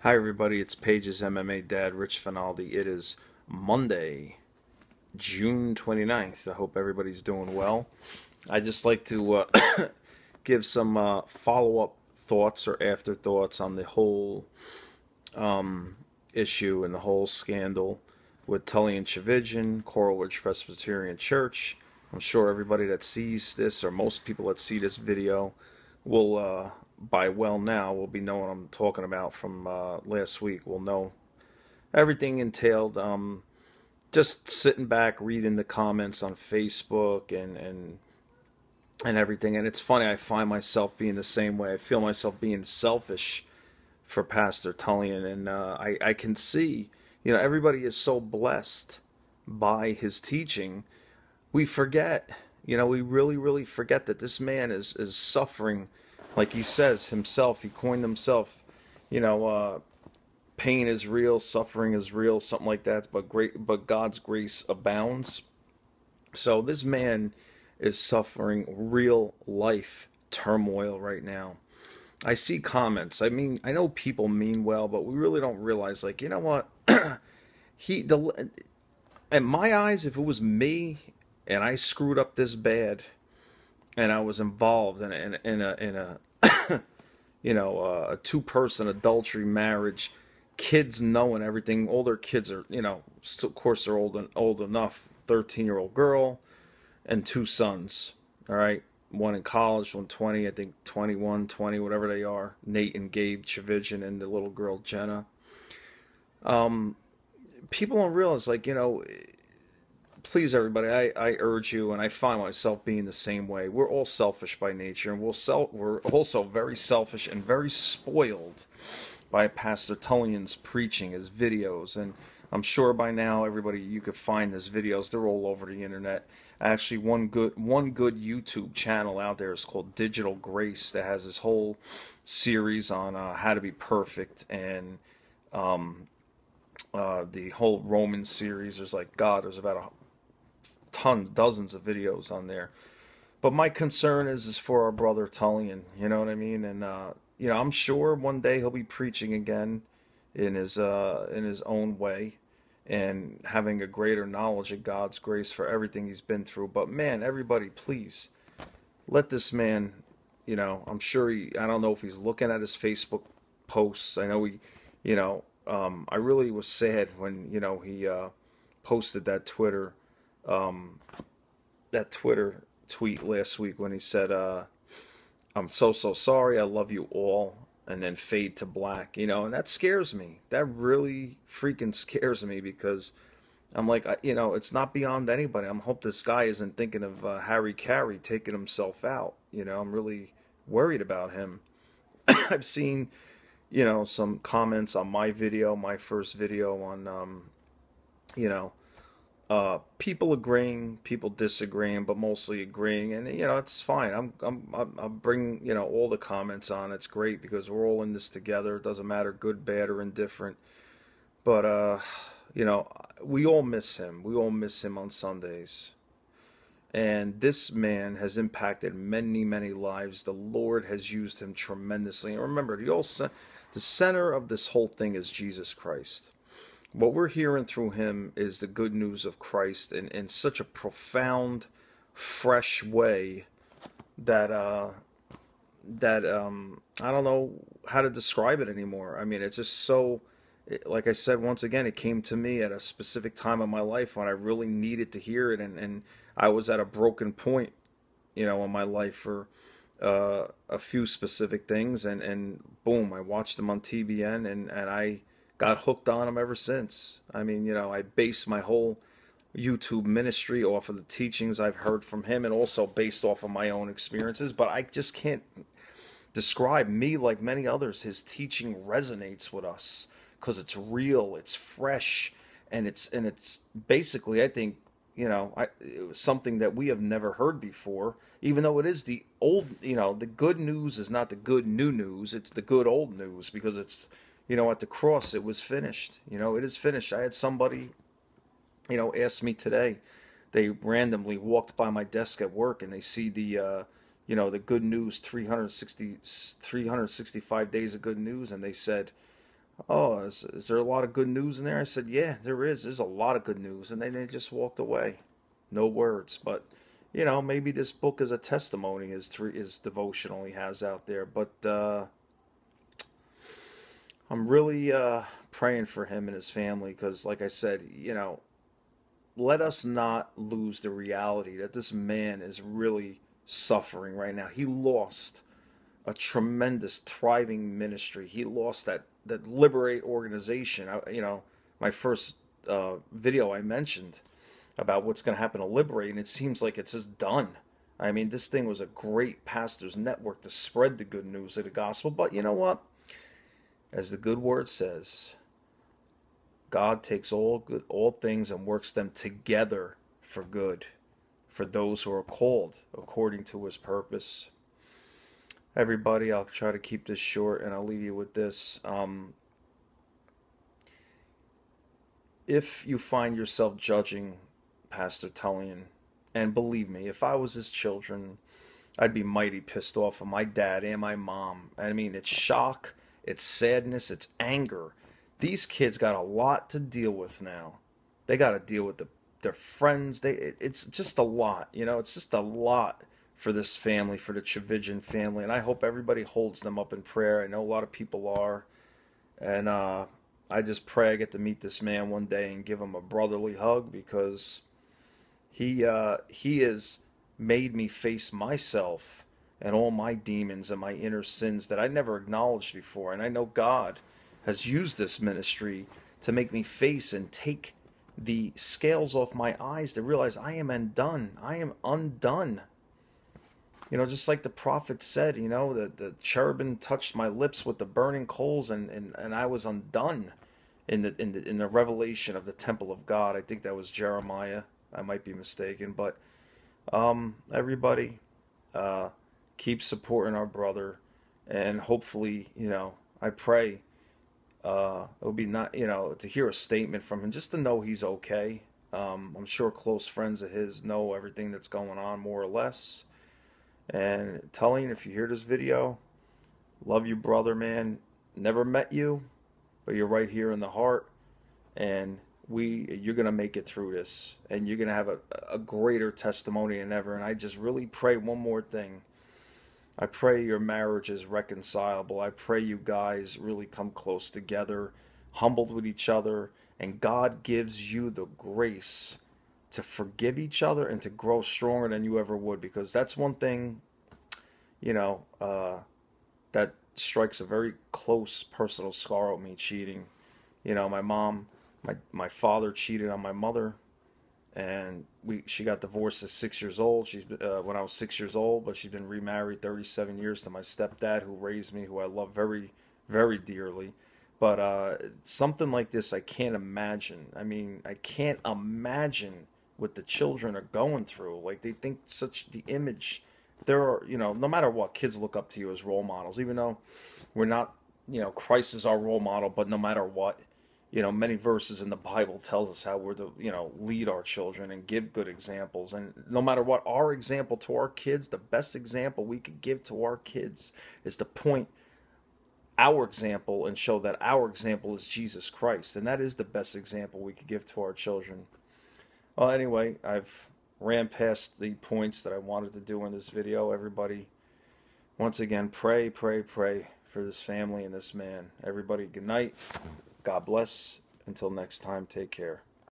Hi everybody, it's Paige's MMA Dad, Rich Finaldi. It is Monday, June 29th. I hope everybody's doing well. I just like to give some follow-up thoughts or afterthoughts on the whole issue and the whole scandal with Tullian Chivijan, Coral Ridge Presbyterian Church. I'm sure everybody that sees this, or most people that see this video, will by well now will be knowing what I'm talking about from last week. Will know everything entailed. Just sitting back, reading the comments on Facebook and everything. And it's funny, I find myself being the same way. I feel myself being selfish for Pastor Tullian, and I can see, everybody is so blessed by his teaching. We forget, we really forget that this man is suffering, like he says himself. He coined himself, you know, pain is real, suffering is real, something like that. But God's grace abounds. So this man is suffering real life turmoil right now. I see comments. I mean, I know people mean well, but we really don't realize, like, you know what? In my eyes, if it was me and I screwed up this bad and I was involved in a a two-person adultery marriage, kids knowing everything. All their kids are, of course they're old enough. 13-year-old girl and two sons. All right, one in college, one 20, I think 21, 20, whatever they are. Nate and Gabe Chivijan and the little girl Jenna. People don't realize, like, please everybody, I urge you, and I find myself being the same way. We're all selfish by nature, and we're also very selfish and very spoiled by Pastor Tullian's preaching, his videos. And I'm sure by now everybody, you could find his videos. They're all over the internet. Actually, one good YouTube channel out there is called Digital Grace, that has this whole series on how to be perfect, and the whole Roman series. There's about dozens of videos on there. But my concern is for our brother Tullian, you know what I mean? And I'm sure one day he'll be preaching again in his own way, and having a greater knowledge of God's grace for everything he's been through. But man, everybody, please let this man, I'm sure I don't know if he's looking at his Facebook posts. I know I really was sad when, he posted that Twitter tweet last week when he said, I'm so sorry, I love you all, and then fade to black, and that scares me. That really freaking scares me, because I'm like, it's not beyond anybody. I hope this guy isn't thinking of Harry Carey taking himself out. I'm really worried about him. I've seen, some comments on my first video on, people agreeing, people disagreeing, but mostly agreeing, and it's fine. I'm bringing all the comments on. It's great because we're all in this together. It doesn't matter good, bad, or indifferent. But we all miss him. We all miss him on Sundays. And this man has impacted many lives. The Lord has used him tremendously. And remember, the center of this whole thing is Jesus Christ. What we're hearing through him is the good news of Christ in such a profound, fresh way that I don't know how to describe it anymore. I mean, it's just so, like I said, once again, it came to me at a specific time of my life when I really needed to hear it, and I was at a broken point, in my life for a few specific things, and boom, I watched them on TBN, and I got hooked on him ever since. I mean, I base my whole YouTube ministry off of the teachings I've heard from him, and also based off of my own experiences. But I just can't describe me like many others. His teaching resonates with us because it's real, it's fresh, and it's basically, I think, it was something that we have never heard before. Even though it is the old, the good news is not the good new news. It's the good old news, because it's, at the cross, it was finished. It is finished. I had somebody, ask me today. They randomly walked by my desk at work, and they see the good news, 365 days of good news, and they said, oh, is there a lot of good news in there? I said, yeah, there is. There's a lot of good news. And then they just walked away. No words. But, maybe this book is a testimony, his devotional he has out there. But I'm really praying for him and his family because, like I said, let us not lose the reality that this man is really suffering right now. He lost a tremendous, thriving ministry. He lost that Liberate organization. My first video I mentioned about what's going to happen to Liberate, and it seems like it's just done. I mean, this thing was a great pastor's network to spread the good news of the gospel. But you know what? As the good word says, God takes all things and works them together for good, for those who are called according to his purpose. Everybody, I'll try to keep this short and I'll leave you with this. If you find yourself judging Pastor Tullian, and believe me, if I was his children, I'd be mighty pissed off of my dad and my mom. I mean, it's shock, it's sadness, it's anger. These kids got a lot to deal with now. They got to deal with their friends. It's just a lot, It's just a lot for this family, for the Chavigian family, and I hope everybody holds them up in prayer. I know a lot of people are, and I just pray I get to meet this man one day and give him a brotherly hug because he has made me face myself and all my demons and my inner sins that I never acknowledged before. And I know God has used this ministry to make me face and take the scales off my eyes to realize I am undone. I am undone. Just like the prophet said, that the cherubim touched my lips with the burning coals, and I was undone in the revelation of the temple of God. I think that was Jeremiah. I might be mistaken, but everybody, keep supporting our brother, and hopefully, I pray it would be not, to hear a statement from him, just to know he's okay. I'm sure close friends of his know everything that's going on, more or less. And Tullian, if you hear this video, love you, brother, man. Never met you, but you're right here in the heart, and you're gonna make it through this, and you're gonna have a greater testimony than ever. And I just really pray one more thing. I pray your marriage is reconcilable. I pray you guys really come close together, humbled with each other, and God gives you the grace to forgive each other and to grow stronger than you ever would, because that's one thing, that strikes a very close personal scar with me, cheating. My mom, my father cheated on my mother, and she got divorced at 6 years old. She's when I was 6 years old, but she's been remarried 37 years to my stepdad, who raised me, who I love very, very dearly. But something like this, I can't imagine. I mean, I can't imagine what the children are going through. Like, they think the image. There are, no matter what, kids look up to you as role models, even though we're not, Christ is our role model, but no matter what, many verses in the Bible tells us how we're to, lead our children and give good examples. And no matter what, our example to our kids, the best example we could give to our kids is to point our example and show that our example is Jesus Christ. And that is the best example we could give to our children. Well, anyway, I've ran past the points that I wanted to do in this video. Everybody, once again, pray, pray, pray for this family and this man. Everybody, good night. God bless. Until next time, take care.